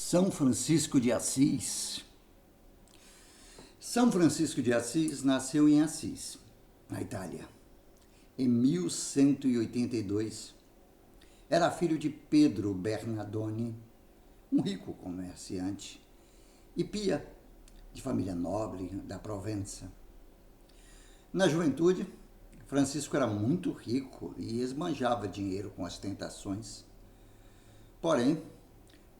São Francisco de Assis. São Francisco de Assis nasceu em Assis, na Itália, em 1182. Era filho de Pedro Bernardone, um rico comerciante, e Pia, de família nobre da Provença. Na juventude, Francisco era muito rico e esbanjava dinheiro com as tentações. Porém,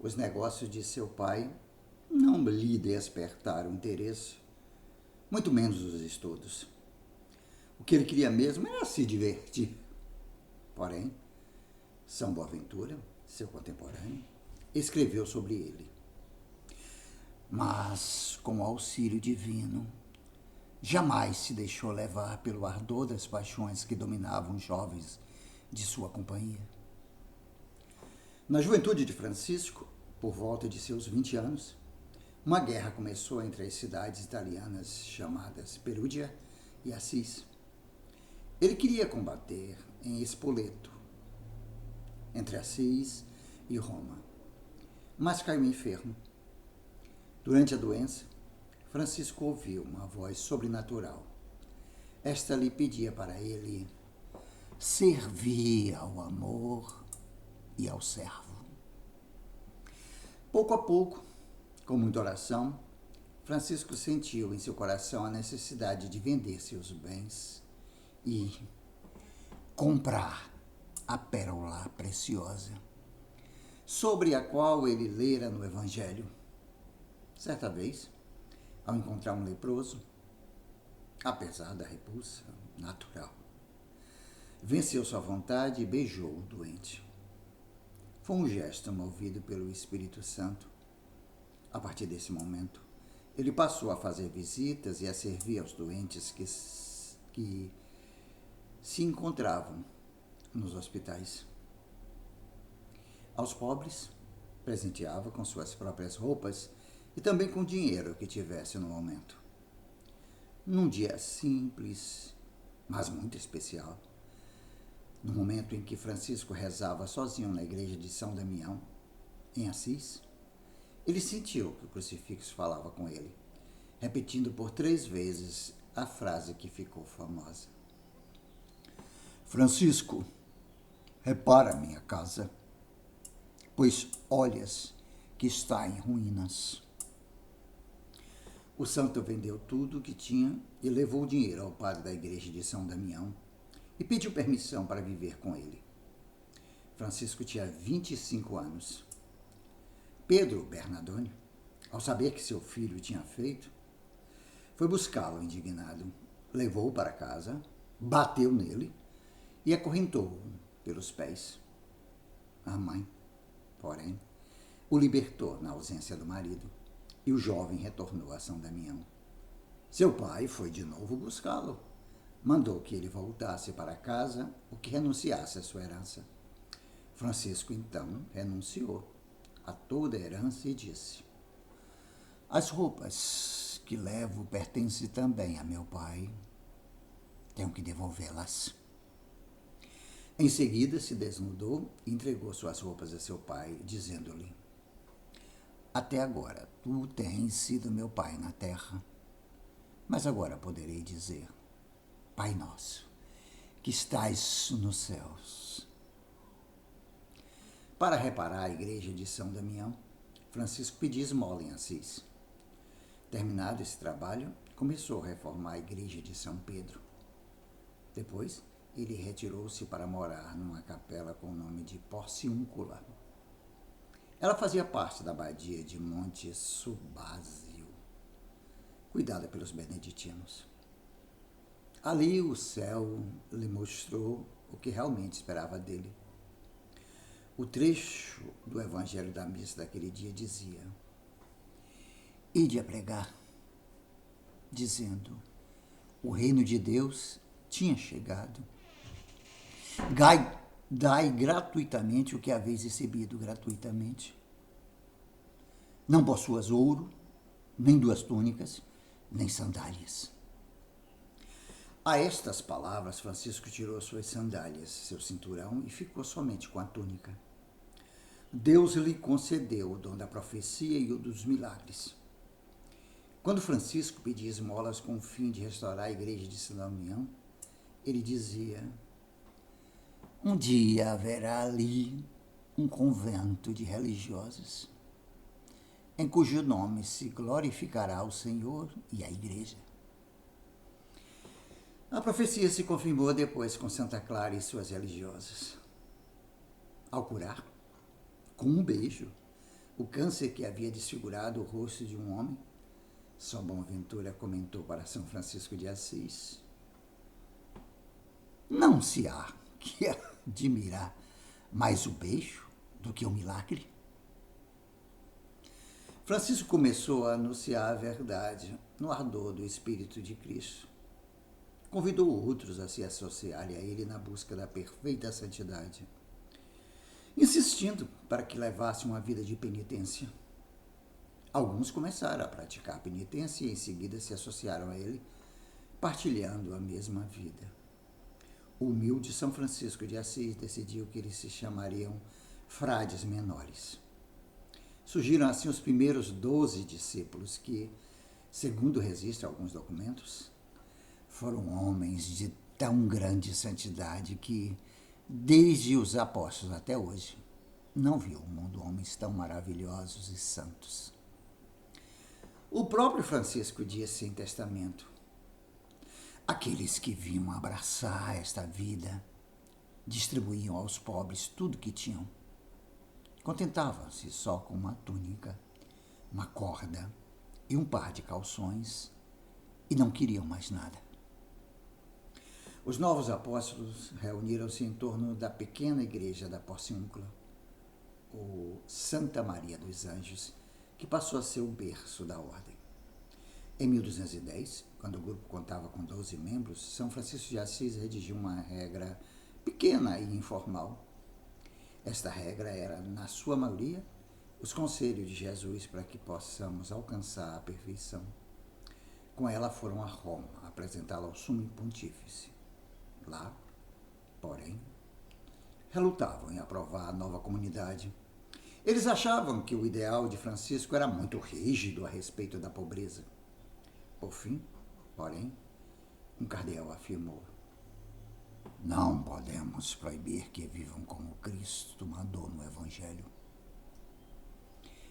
os negócios de seu pai não lhe despertaram interesse, muito menos os estudos. O que ele queria mesmo era se divertir. Porém, São Boaventura, seu contemporâneo, escreveu sobre ele. Mas, com o auxílio divino, jamais se deixou levar pelo ardor das paixões que dominavam os jovens de sua companhia. Na juventude de Francisco, por volta de seus 20 anos, uma guerra começou entre as cidades italianas chamadas Perugia e Assis. Ele queria combater em Spoleto, entre Assis e Roma, mas caiu enfermo. Durante a doença, Francisco ouviu uma voz sobrenatural. Esta lhe pedia para ele servir ao amor e ao servo. Pouco a pouco, com muita oração, Francisco sentiu em seu coração a necessidade de vender seus bens e comprar a pérola preciosa, sobre a qual ele lera no Evangelho. Certa vez, ao encontrar um leproso, apesar da repulsa natural, venceu sua vontade e beijou o doente. Foi um gesto movido pelo Espírito Santo. A partir desse momento, ele passou a fazer visitas e a servir aos doentes que se encontravam nos hospitais. Aos pobres, presenteava com suas próprias roupas e também com dinheiro que tivesse no momento. Num dia simples, mas muito especial, no momento em que Francisco rezava sozinho na igreja de São Damião, em Assis, ele sentiu que o crucifixo falava com ele, repetindo por 3 vezes a frase que ficou famosa. Francisco, repara minha casa, pois olhas que está em ruínas. O santo vendeu tudo o que tinha e levou o dinheiro ao padre da igreja de São Damião e pediu permissão para viver com ele. Francisco tinha 25 anos. Pedro Bernardone, ao saber que seu filho tinha feito, foi buscá-lo indignado, levou-o para casa, bateu nele e acorrentou-o pelos pés. A mãe, porém, o libertou na ausência do marido e o jovem retornou a São Damião. Seu pai foi de novo buscá-lo. Mandou que ele voltasse para casa ou que renunciasse à sua herança. Francisco, então, renunciou a toda a herança e disse: as roupas que levo pertencem também a meu pai. Tenho que devolvê-las. Em seguida, se desnudou e entregou suas roupas a seu pai, dizendo-lhe: até agora tu tens sido meu pai na terra, mas agora poderei dizer: Pai nosso, que estais nos céus. Para reparar a igreja de São Damião, Francisco pediu esmola em Assis. Terminado esse trabalho, começou a reformar a igreja de São Pedro. Depois, ele retirou-se para morar numa capela com o nome de Porciúncula. Ela fazia parte da abadia de Monte Subásio, cuidada pelos beneditinos. Ali o céu lhe mostrou o que realmente esperava dele. O trecho do Evangelho da missa daquele dia dizia: ide a pregar, dizendo, o reino de Deus tinha chegado. Dai gratuitamente o que haveis recebido gratuitamente. Não possuas ouro, nem 2 túnicas, nem sandálias. A estas palavras, Francisco tirou suas sandálias, seu cinturão, e ficou somente com a túnica. Deus lhe concedeu o dom da profecia e o dos milagres. Quando Francisco pedia esmolas com o fim de restaurar a igreja de Santa União, ele dizia: um dia haverá ali um convento de religiosos, em cujo nome se glorificará o Senhor e a igreja. A profecia se confirmou depois com Santa Clara e suas religiosas. Ao curar, com um beijo, o câncer que havia desfigurado o rosto de um homem, São Boaventura comentou para São Francisco de Assis: não se há que admirar mais o beijo do que o milagre? Francisco começou a anunciar a verdade no ardor do Espírito de Cristo. Convidou outros a se associarem a ele na busca da perfeita santidade, insistindo para que levasse uma vida de penitência. Alguns começaram a praticar a penitência e em seguida se associaram a ele, partilhando a mesma vida. O humilde São Francisco de Assis decidiu que eles se chamariam frades menores. Surgiram assim os primeiros 12 discípulos que, segundo registram alguns documentos, foram homens de tão grande santidade que, desde os apóstolos até hoje, não viu o mundo homens tão maravilhosos e santos. O próprio Francisco disse em testamento: aqueles que vinham abraçar esta vida distribuíam aos pobres tudo que tinham. Contentavam-se só com uma túnica, uma corda e um par de calções e não queriam mais nada. Os novos apóstolos reuniram-se em torno da pequena igreja da Porciúncula, ou Santa Maria dos Anjos, que passou a ser o berço da ordem. Em 1210, quando o grupo contava com 12 membros, São Francisco de Assis redigiu uma regra pequena e informal. Esta regra era, na sua maioria, os conselhos de Jesus para que possamos alcançar a perfeição. Com ela foram a Roma apresentá-la ao sumo pontífice. Lá, porém, relutavam em aprovar a nova comunidade. Eles achavam que o ideal de Francisco era muito rígido a respeito da pobreza. Por fim, porém, um cardeal afirmou: não podemos proibir que vivam como Cristo mandou no Evangelho.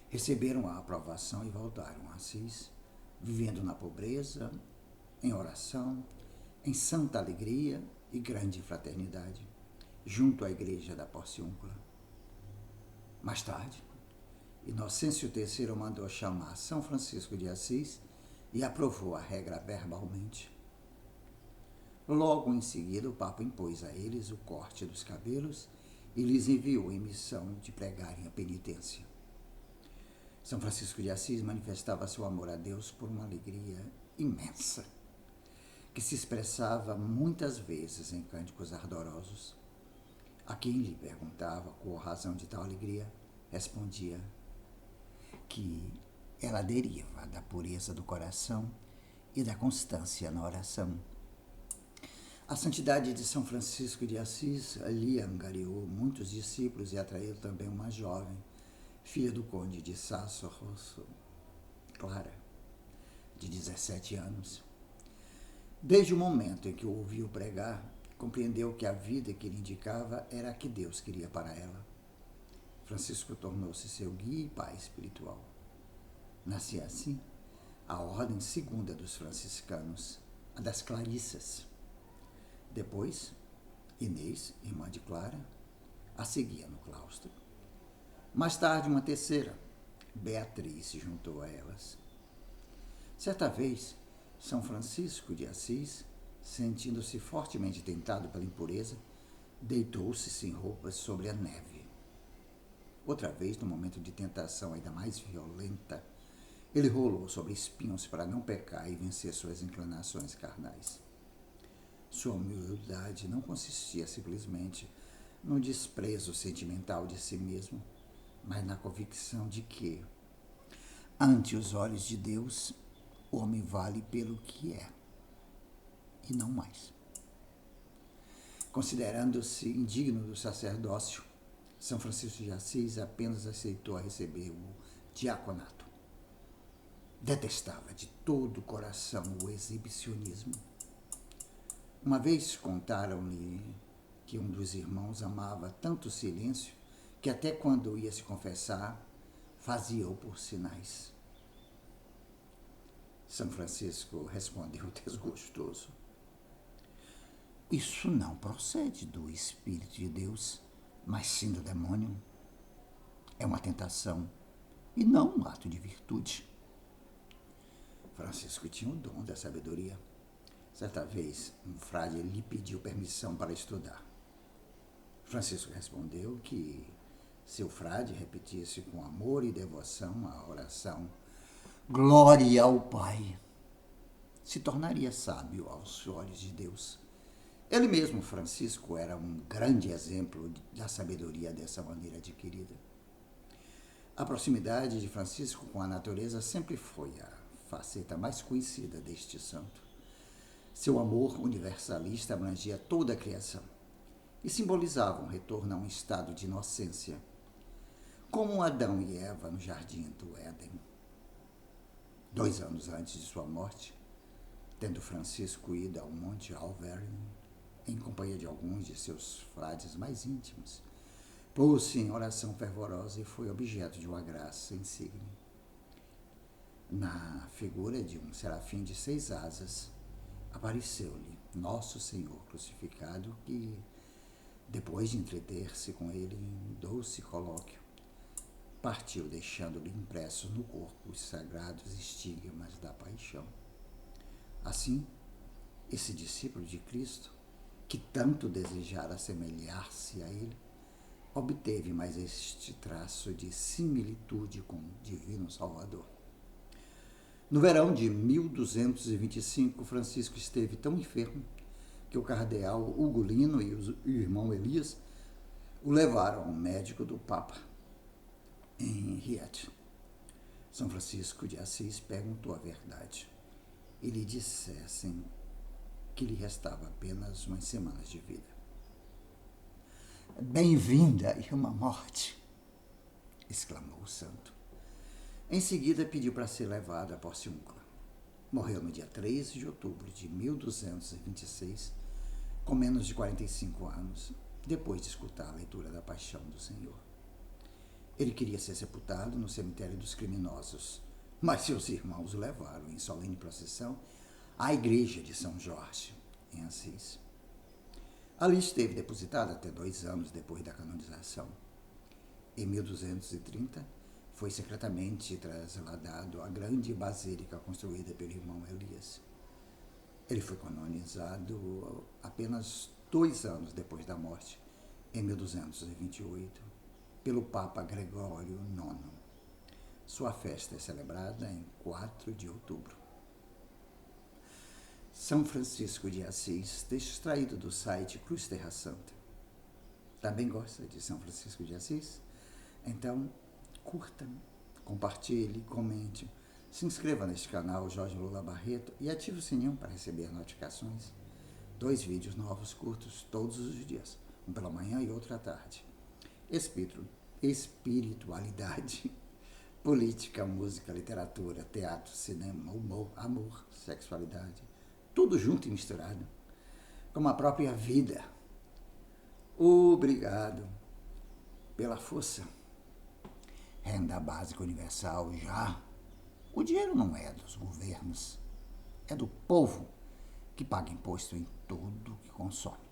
Receberam a aprovação e voltaram a Assis, vivendo na pobreza, em oração, em santa alegria e grande fraternidade, junto à igreja da Porciúncula. Mais tarde, Inocêncio III mandou chamar São Francisco de Assis e aprovou a regra verbalmente. Logo em seguida, o Papa impôs a eles o corte dos cabelos e lhes enviou em missão de pregarem a penitência. São Francisco de Assis manifestava seu amor a Deus por uma alegria imensa, que se expressava muitas vezes em cânticos ardorosos. A quem lhe perguntava qual a razão de tal alegria, respondia que ela deriva da pureza do coração e da constância na oração. A santidade de São Francisco de Assis ali angariou muitos discípulos e atraiu também uma jovem, filha do conde de Sasso Rosso, Clara, de 17 anos. Desde o momento em que o ouviu pregar, compreendeu que a vida que ele indicava era a que Deus queria para ela. Francisco tornou-se seu guia e pai espiritual. Nascia assim a ordem segunda dos franciscanos, a das Clarissas. Depois, Inês, irmã de Clara, a seguia no claustro. Mais tarde, uma terceira, Beatriz, se juntou a elas. Certa vez, São Francisco de Assis, sentindo-se fortemente tentado pela impureza, deitou-se sem roupas sobre a neve. Outra vez, no momento de tentação ainda mais violenta, ele rolou sobre espinhos para não pecar e vencer suas inclinações carnais. Sua humildade não consistia simplesmente no desprezo sentimental de si mesmo, mas na convicção de que, ante os olhos de Deus, o homem vale pelo que é, e não mais. Considerando-se indigno do sacerdócio, São Francisco de Assis apenas aceitou receber o diaconato. Detestava de todo o coração o exibicionismo. Uma vez contaram-lhe que um dos irmãos amava tanto o silêncio que até quando ia se confessar, fazia-o por sinais. São Francisco respondeu desgostoso: isso não procede do Espírito de Deus, mas sim do demônio. É uma tentação e não um ato de virtude. Francisco tinha o dom da sabedoria. Certa vez, um frade lhe pediu permissão para estudar. Francisco respondeu que se o frade repetisse com amor e devoção a oração Glória ao Pai, se tornaria sábio aos olhos de Deus. Ele mesmo, Francisco, era um grande exemplo da sabedoria dessa maneira adquirida. A proximidade de Francisco com a natureza sempre foi a faceta mais conhecida deste santo. Seu amor universalista abrangia toda a criação e simbolizava um retorno a um estado de inocência, como Adão e Eva no jardim do Éden. 2 anos antes de sua morte, tendo Francisco ido ao Monte Alverne, em companhia de alguns de seus frades mais íntimos, pôs-se em oração fervorosa e foi objeto de uma graça insigne. Na figura de um serafim de 6 asas, apareceu-lhe Nosso Senhor crucificado, que, depois de entreter-se com ele em doce colóquio, partiu deixando-lhe impressos no corpo os sagrados estigmas da paixão. Assim, esse discípulo de Cristo, que tanto desejara assemelhar-se a ele, obteve mais este traço de similitude com o divino Salvador. No verão de 1225, Francisco esteve tão enfermo que o cardeal Ugolino e o irmão Elias o levaram ao médico do Papa, em Rieti. São Francisco de Assis perguntou a verdade e lhe dissessem que lhe restava apenas umas semanas de vida. Bem-vinda, irmã Morte, exclamou o santo. Em seguida pediu para ser levado à Porciúncula. Morreu no dia 13 de outubro de 1226, com menos de 45 anos, depois de escutar a leitura da Paixão do Senhor. Ele queria ser sepultado no cemitério dos criminosos, mas seus irmãos o levaram em solene procissão à igreja de São Jorge, em Assis. Ali esteve depositado até 2 anos depois da canonização. Em 1230, foi secretamente trasladado à grande basílica construída pelo irmão Elias. Ele foi canonizado apenas 2 anos depois da morte, em 1228, pelo Papa Gregório IX. Sua festa é celebrada em 4 de outubro. São Francisco de Assis, extraído do site Cruz Terra Santa. Também gosta de São Francisco de Assis? Então, curta, compartilhe, comente, se inscreva neste canal Jorge Lula Barreto e ative o sininho para receber notificações. 2 vídeos novos curtos todos os dias, um pela manhã e outro à tarde. Espiritualidade, política, música, literatura, teatro, cinema, humor, amor, sexualidade, tudo junto e misturado, como a própria vida. Obrigado pela força. Renda básica universal já. O dinheiro não é dos governos, é do povo que paga imposto em tudo que consome.